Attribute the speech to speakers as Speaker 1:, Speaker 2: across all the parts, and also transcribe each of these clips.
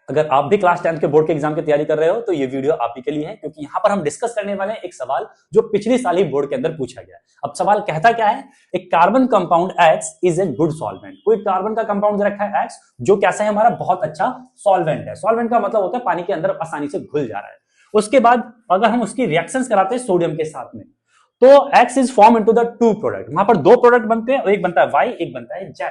Speaker 1: अगर आप भी क्लास 10th के बोर्ड के एग्जाम की तैयारी कर रहे हो तो ये वीडियो आप ही के लिए है, क्योंकि यहाँ पर हम डिस्कस करने वाले हैं एक सवाल जो पिछली साल ही बोर्ड के अंदर पूछा गया। अब सवाल कहता क्या है, एक carbon compound X is a good solvent. कोई कार्बन का कंपाउंड रखा है X जो कैसा है, हमारा बहुत अच्छा सॉल्वेंट है। सॉल्वेंट का मतलब होता है पानी के अंदर आसानी से घुल जा रहा है। उसके बाद अगर हम उसकी रिएक्शंस कराते हैं सोडियम के साथ में, तो X is form into the two product. वहां पर दो प्रोडक्ट बनते हैं और एक बनता है Y, एक बनता है Z।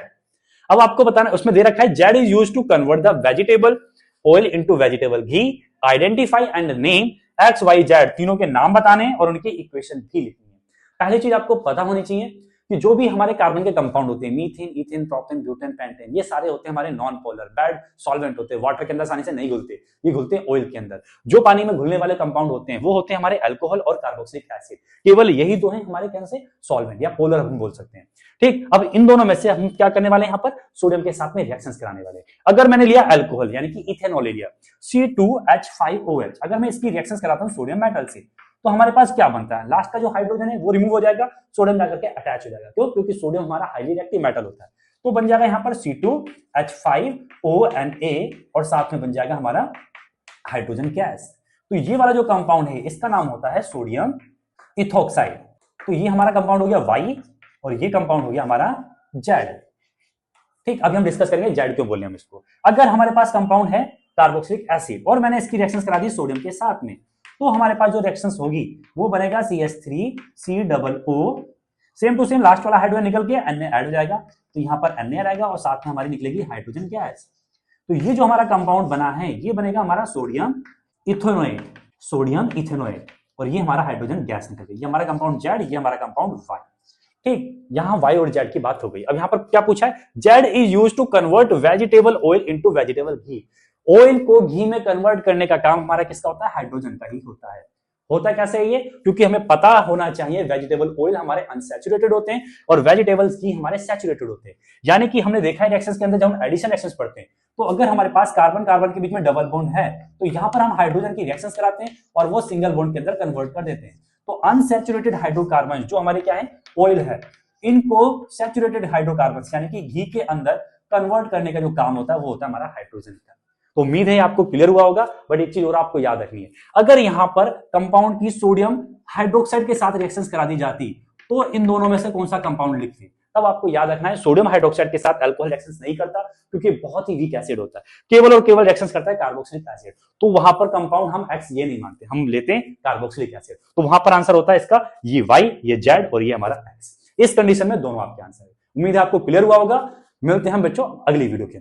Speaker 1: अब आपको बताना, उसमें दे रखा है Z is used to convert the vegetable oil into vegetable ghee, identify and name X Y Z. तीनों के नाम बताने और उनकी इक्वेशन भी लिखनी है। पहली चीज आपको पता होनी चाहिए कि जो भी हमारे कार्बन के कंपाउंड होते हैं, methane, ethane, propane, butane, pentane, ये सारे होते हैं हमारे नॉन पोलर, बैड सॉल्वेंट होते हैं। वाटर के अंदर आसानी से नहीं घुलते, ये घुलते हैं ऑयल के अंदर। जो पानी में घुलने वाले कंपाउंड होते हैं वो होते हैं हमारे अल्कोहल और कार्बोक्सिलिक एसिड। केवल यही दो हैं हमारे कैसे सॉल्वेंट या पोलर हम बोल सकते हैं। ठीक, अब इन दोनों में से हम क्या करने वाले हैं, यहाँ पर सोडियम के साथ में रिएक्शंस कराने वाले हैं। अगर मैंने लिया अल्कोहल यानी कि इथेनॉल ले लिया, C2H5OH, अगर मैं इसकी रिएक्शंस कराता हूं सोडियम मेटल से, तो हमारे पास क्या बनता है, लास्ट का जो हाइड्रोजन है वो रिमूव हो जाएगा, सोडियम जाकर के अटैच हो जाएगा। क्यों? क्योंकि सोडियम हमारा हाईली रिएक्टिव मेटल होता है। तो बन जाएगा यहाँ पर C2H5ONA और साथ में बन जाएगा हमारा हाइड्रोजन गैस। तो ये वाला जो कंपाउंड है इसका नाम होता है सोडियम इथोक्साइड। तो ये हमारा कंपाउंड हो गया Y और ये कंपाउंड हो गया हमारा Z। ठीक, अभी हम डिस्कस करेंगे Z क्यों बोले हम इसको। अगर हमारे पास कंपाउंड है कार्बोक्सिलिक एसिड और मैंने इसकी रिएक्शंस करा दी सोडियम के साथ में, तो हमारे पास जो रिएक्शंस होगी वो बनेगा CH3COO, same to same last वाला हाइड्रोजन निकल के Na ऐड हो जाएगा, तो यहाँ पर Na रहेगा और साथ में हमारी निकलेगी हाइड्रोजन गैस। तो ये जो हमारा कंपाउंड बना है ये बनेगा हमारा सोडियम इथेनोएट, सोडियम इथेनोएट, और ये हमारा हाइड्रोजन गैस निकल गई। ये हमारा कंपाउंड Z, ये हमारा कंपाउंड Y। ठीक, यहां Y और Z की बात हो गई। अब यहां पर क्या पूछा है, Z is used to convert vegetable oil into vegetable ghee. Oil को घी में कन्वर्ट करने का काम हमारा किसका होता है, हाइड्रोजन का ही होता है। होता कैसे है ये, क्योंकि हमें पता होना चाहिए वेजिटेबल ऑयल हमारे अनसैचुरेटेड होते हैं और वेजिटेबल्स घी हमारे सैचुरेटेड होते हैं। यानी कि हमने देखा है रिएक्शंस के अंदर जब हम एडिशन रिएक्शंस पढ़ते हैं, तो अगर हमारे पास कार्बन कार्बन के बीच में डबल बॉन्ड है तो यहां पर हम हाइड्रोजन की रिएक्शंस कराते हैं और वो सिंगल बॉन्ड के अंदर कन्वर्ट कर देते हैं। तो अनसैचुरेटेड हाइड्रोकार्बन जो हमारे क्या है, ऑयल है, इनको सैचुरेटेड हाइड्रोकार्बन्स यानी कि घी के अंदर कन्वर्ट करने का जो काम होता है वो होता है हमारा हाइड्रोजन का। तो उम्मीद है आपको क्लियर हुआ होगा। बट एक चीज और आपको याद रखनी है, अगर यहां पर कंपाउंड की सोडियम हाइड्रोक्साइड के साथ रिएक्शंस करा दी जाती तो इन दोनों में से कौन सा कंपाउंड लिखते, तब आपको याद रखना है सोडियम हाइड्रोक्साइड के साथ अल्कोहल रिएक्शंस नहीं करता, क्योंकि बहुत ही वीक एसिड होता है। केवल और केवल रिएक्शंस करता है कार्बोक्सिलिक एसिड। तो वहां पर कंपाउंड हम X ये नहीं मानते, हम लेते हैं कार्बोक्सिलिक एसिड। तो वहां पर आंसर होता है इसका ये Y, ये Z और ये हमारा X। इस कंडीशन में दोनों आपके आंसर है। उम्मीद है आपको क्लियर हुआ होगा। मिलते हैं हम बच्चों अगली वीडियो के